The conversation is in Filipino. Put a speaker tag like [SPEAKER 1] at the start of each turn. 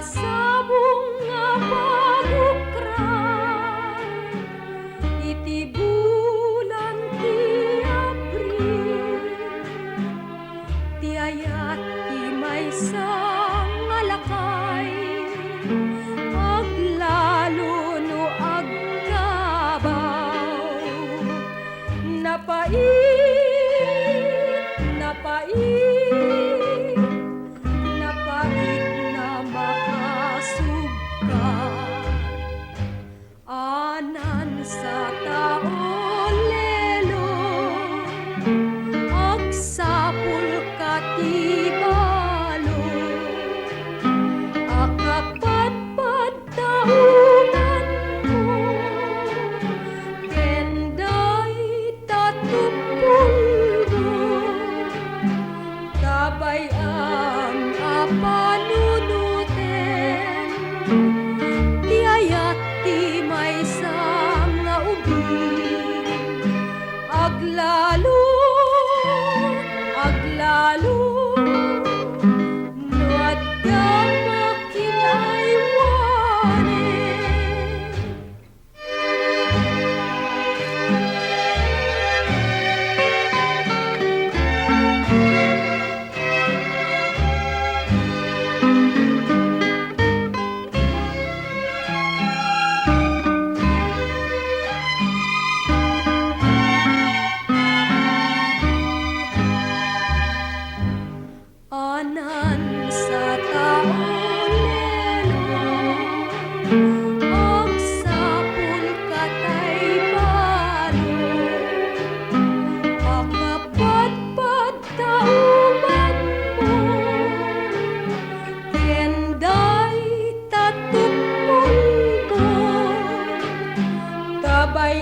[SPEAKER 1] sabong nga pagukran, iti bulan ti Abril, ti ayat ti maysa nga lakay, aglalo no agkabaw, napait, napait, napait na makasubka, anan sa taon lelo, agsapul ka ti balo, akapatpad taunan mo, kenday tatupulgo, kabayang apanunuten, ti ayat ti maysa nga ubing, aglalo, aglalo, no adda makinaywanen. Anan sa taon lelo, agsapul katay balo, akapatpad tauman mo, kenday tatupul mo, kabay